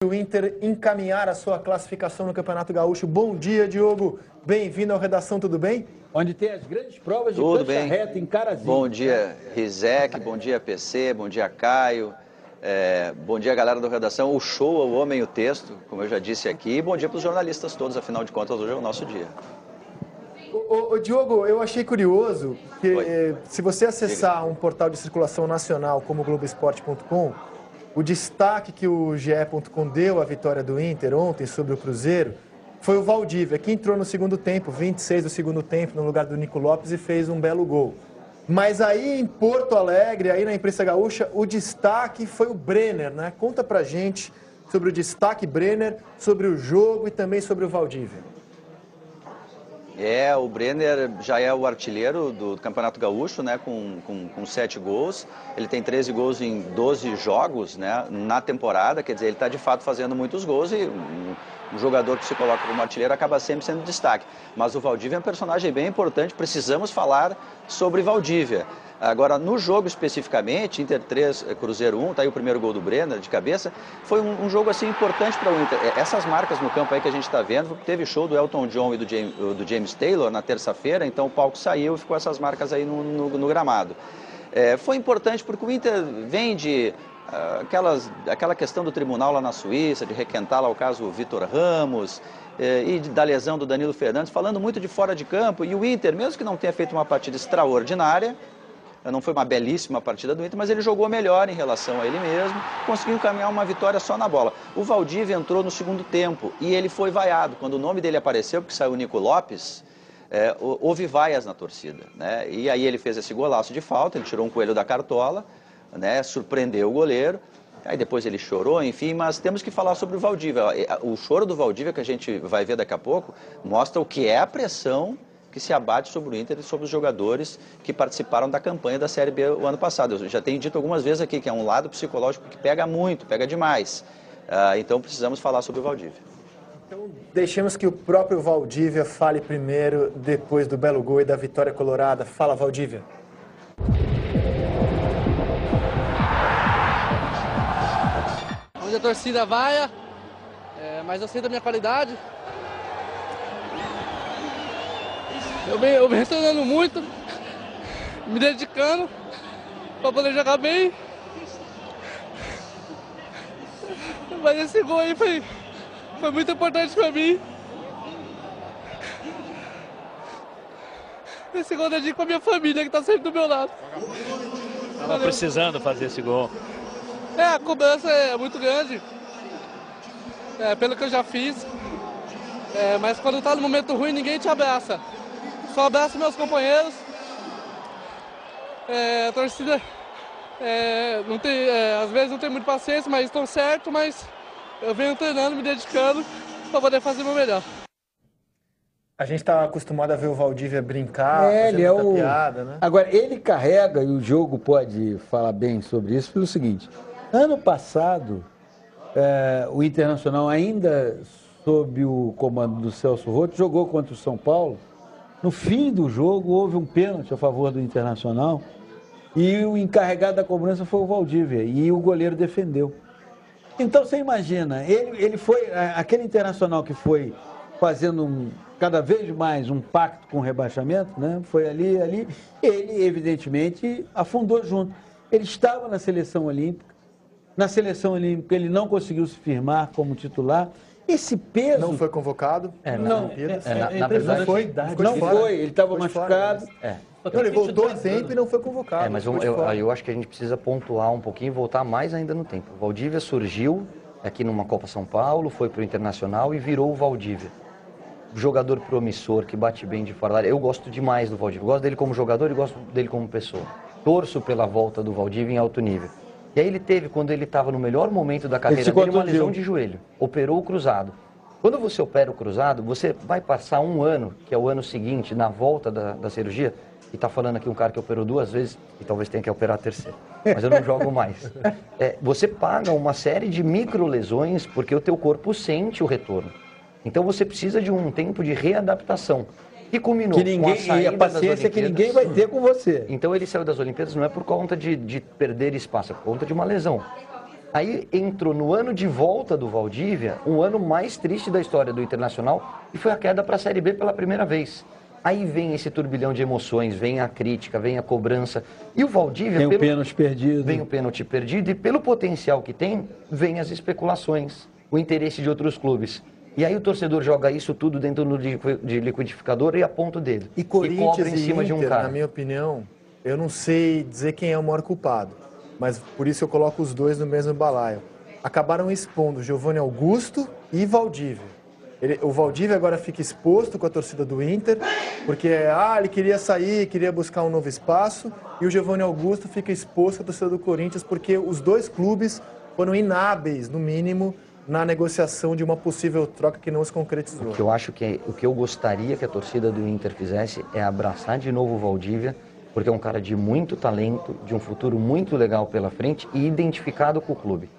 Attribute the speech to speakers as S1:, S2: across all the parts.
S1: O Inter encaminhar a sua classificação no Campeonato Gaúcho. Bom dia, Diogo. Bem-vindo ao Redação, tudo bem?
S2: Onde tem as grandes provas de cancha reta em Carazinho.
S3: Bom dia, Rizek, bom dia, PC, bom dia, Caio. Bom dia, galera do Redação. O show, o homem e o texto, como eu já disse aqui. E bom dia para os jornalistas todos, afinal de contas, hoje é o nosso dia.
S1: Ô, Diogo, eu achei curioso que se você acessar um portal de circulação nacional como o Globoesporte.com, o destaque que o GE.com deu à vitória do Inter ontem sobre o Cruzeiro foi o Valdívia, que entrou no segundo tempo, 26 do segundo tempo, no lugar do Nico Lopes e fez um belo gol. Mas aí em Porto Alegre, aí na imprensa gaúcha, o destaque foi o Brenner, né? Conta pra gente sobre o destaque Brenner, sobre o jogo e também sobre o Valdívia.
S3: O Brenner já é o artilheiro do Campeonato Gaúcho, né, com 7 gols. Ele tem 13 gols em 12 jogos, né, na temporada, quer dizer, ele está de fato fazendo muitos gols e um jogador que se coloca como artilheiro acaba sempre sendo destaque. Mas o Valdívia é um personagem bem importante, precisamos falar sobre Valdívia. Agora, no jogo especificamente, Inter 3, Cruzeiro 1, tá aí o primeiro gol do Brenner de cabeça, foi um jogo assim importante para o Inter. Essas marcas no campo aí que a gente está vendo, teve show do Elton John e do James Taylor na terça-feira, então o palco saiu e ficou essas marcas aí no gramado. Foi importante porque o Inter vem de aquela questão do tribunal lá na Suíça, de requentar lá o caso Vitor Ramos e da lesão do Danilo Fernandes, falando muito de fora de campo, e o Inter, mesmo que não tenha feito uma partida extraordinária, não foi uma belíssima partida do Inter, mas ele jogou melhor em relação a ele mesmo, conseguiu encaminhar uma vitória só na bola. O Valdívia entrou no segundo tempo e ele foi vaiado. Quando o nome dele apareceu, porque saiu o Nico Lopes, houve vaias na torcida, né? E aí ele fez esse golaço de falta, ele tirou um coelho da cartola, né? Surpreendeu o goleiro, aí depois ele chorou, enfim, mas temos que falar sobre o Valdívia. O choro do Valdívia, que a gente vai ver daqui a pouco, mostra o que é a pressão que se abate sobre o Inter e sobre os jogadores que participaram da campanha da Série B o ano passado. Eu já tenho dito algumas vezes aqui que é um lado psicológico que pega muito, pega demais. Então precisamos falar sobre o Valdívia.
S1: Então deixemos que o próprio Valdívia fale primeiro, depois do belo gol e da vitória colorada. Fala, Valdívia.
S4: Onde a torcida vai, mas eu sei da minha qualidade. Eu venho treinando muito, me dedicando para poder jogar bem. Mas esse gol aí foi muito importante para mim. Esse gol eu dedico para minha família que está sempre do meu lado.
S5: Estava precisando fazer esse gol.
S4: A cobrança é muito grande, pelo que eu já fiz. Mas quando está no momento ruim, ninguém te abraça. Só abraço meus companheiros. A torcida não tem, às vezes não tem muita paciência, mas estão certo, mas eu venho treinando, me dedicando para poder fazer o meu melhor.
S1: A gente está acostumado a ver o Valdívia brincar, fazer muita piada, né?
S2: Agora, ele carrega, e o jogo pode falar bem sobre isso, pelo seguinte: ano passado, o Internacional, ainda sob o comando do Celso Roth, jogou contra o São Paulo. No fim do jogo, houve um pênalti a favor do Internacional e o encarregado da cobrança foi o Valdívia e o goleiro defendeu. Então, você imagina, ele foi, aquele Internacional que foi fazendo cada vez mais um pacto com o rebaixamento, né? Foi ali, ele evidentemente afundou junto. Ele estava na seleção olímpica ele não conseguiu se firmar como titular. Esse peso...
S1: Não foi convocado?
S2: Na verdade, não foi, ele estava machucado.
S1: Ele voltou a tempo e não foi convocado.
S6: Mas eu acho que a gente precisa pontuar um pouquinho e voltar mais ainda no tempo. O Valdívia surgiu aqui numa Copa São Paulo, foi para o Internacional e virou o Valdívia. Jogador promissor, que bate bem de fora da área. Eu gosto demais do Valdívia. Gosto dele como jogador e gosto dele como pessoa. Torço pela volta do Valdívia em alto nível. E aí ele teve, quando ele estava no melhor momento da carreira dele, uma lesão de joelho. Operou o cruzado. Quando você opera o cruzado, você vai passar um ano, que é o ano seguinte, na volta da cirurgia, e está falando aqui um cara que operou 2 vezes, e talvez tenha que operar a terceira, mas eu não jogo mais. Você paga uma série de microlesões, porque o teu corpo sente o retorno. Então você precisa de um tempo de readaptação. E culminou
S2: e a paciência que ninguém vai ter com você.
S6: Então ele saiu das Olimpíadas não é por conta de perder espaço, é por conta de uma lesão. Aí entrou no ano de volta do Valdívia, um ano mais triste da história do Internacional, e foi a queda para a Série B pela primeira vez. Aí vem esse turbilhão de emoções, vem a crítica, vem a cobrança. E o Valdívia...
S2: Tem o pênalti perdido.
S6: Vem o pênalti perdido e pelo potencial que tem, vem as especulações, o interesse de outros clubes. E aí o torcedor joga isso tudo dentro de liquidificador e aponta o dedo.
S1: E Corinthians
S6: cobra em cima de um cara.
S1: Na minha opinião, eu não sei dizer quem é o maior culpado, mas por isso eu coloco os dois no mesmo balaio. Acabaram expondo Giovanni Augusto e Valdívia. O Valdívia agora fica exposto com a torcida do Inter, porque ele queria sair, queria buscar um novo espaço, e o Giovanni Augusto fica exposto com a torcida do Corinthians, porque os dois clubes foram inábeis, no mínimo, na negociação de uma possível troca que não se concretizou.
S6: O que eu acho o que eu gostaria que a torcida do Inter fizesse é abraçar de novo o Valdívia, porque é um cara de muito talento, de um futuro muito legal pela frente e identificado com o clube.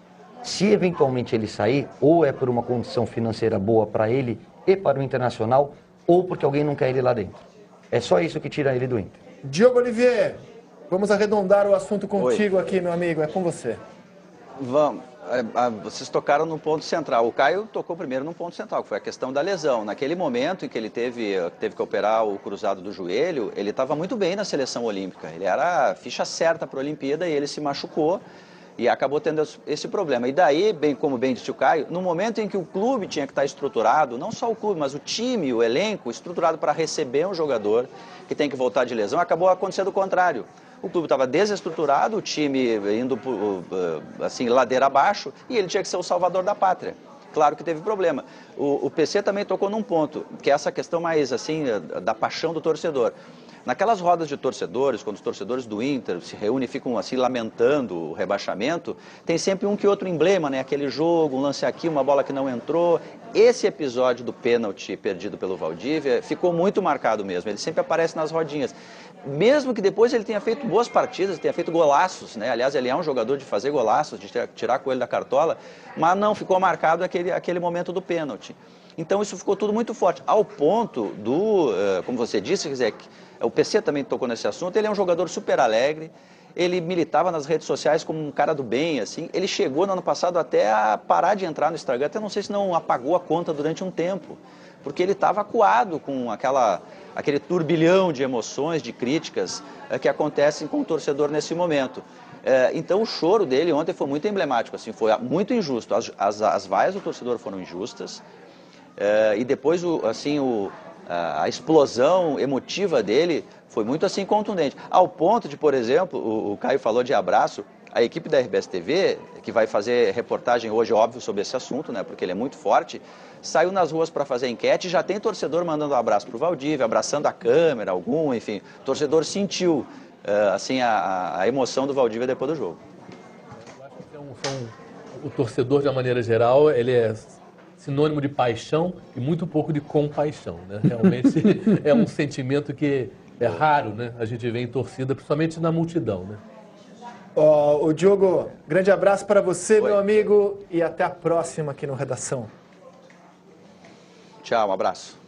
S6: Se eventualmente ele sair, ou é por uma condição financeira boa para ele e para o Internacional, ou porque alguém não quer ele lá dentro. É só isso que tira ele do Inter.
S1: Diogo Olivier, vamos arredondar o assunto contigo aqui, meu amigo. É com você.
S3: Vamos. Vocês tocaram no ponto central. O Caio tocou primeiro no ponto central, que foi a questão da lesão. Naquele momento em que ele teve que operar o cruzado do joelho, ele estava muito bem na seleção olímpica. Ele era a ficha certa para a Olimpíada e ele se machucou. E acabou tendo esse problema. E daí, como bem disse o Caio, no momento em que o clube tinha que estar estruturado, não só o clube, mas o time, o elenco, estruturado para receber um jogador que tem que voltar de lesão, acabou acontecendo o contrário. O clube estava desestruturado, o time indo assim, ladeira abaixo, e ele tinha que ser o salvador da pátria. Claro que teve problema. O PC também tocou num ponto, que é essa questão mais assim, da paixão do torcedor. Naquelas rodas de torcedores, quando os torcedores do Inter se reúnem e ficam assim lamentando o rebaixamento, tem sempre um que outro emblema, né? Aquele jogo, um lance aqui, uma bola que não entrou. Esse episódio do pênalti perdido pelo Valdívia ficou muito marcado mesmo. Ele sempre aparece nas rodinhas. Mesmo que depois ele tenha feito boas partidas, tenha feito golaços, né? Aliás, ele é um jogador de fazer golaços, de tirar coelho da cartola, mas não, ficou marcado aquele momento do pênalti. Então isso ficou tudo muito forte, ao ponto como você disse, quer dizer, o PC também tocou nesse assunto, ele é um jogador super alegre, ele militava nas redes sociais como um cara do bem, assim, ele chegou no ano passado até a parar de entrar no Instagram, até não sei se não apagou a conta durante um tempo, porque ele estava acuado com aquele turbilhão de emoções, de críticas que acontecem com o torcedor nesse momento. Então o choro dele ontem foi muito emblemático, assim, foi muito injusto, as vaias do torcedor foram injustas, e depois a explosão emotiva dele foi muito assim contundente, ao ponto de, por exemplo, o Caio falou de abraço, a equipe da RBS TV, que vai fazer reportagem hoje, óbvio, sobre esse assunto, né, porque ele é muito forte, saiu nas ruas para fazer enquete, já tem torcedor mandando um abraço para o Valdívia, abraçando a câmera, enfim, o torcedor sentiu assim, a emoção do Valdívia depois do jogo.
S7: Eu acho que o torcedor, de uma maneira geral, ele é sinônimo de paixão e muito pouco de compaixão, né? Realmente é um sentimento que é raro, né? A gente vê em torcida, principalmente na multidão, né?
S1: O Diogo, grande abraço para você, meu amigo, e até a próxima aqui no Redação.
S3: Tchau, um abraço.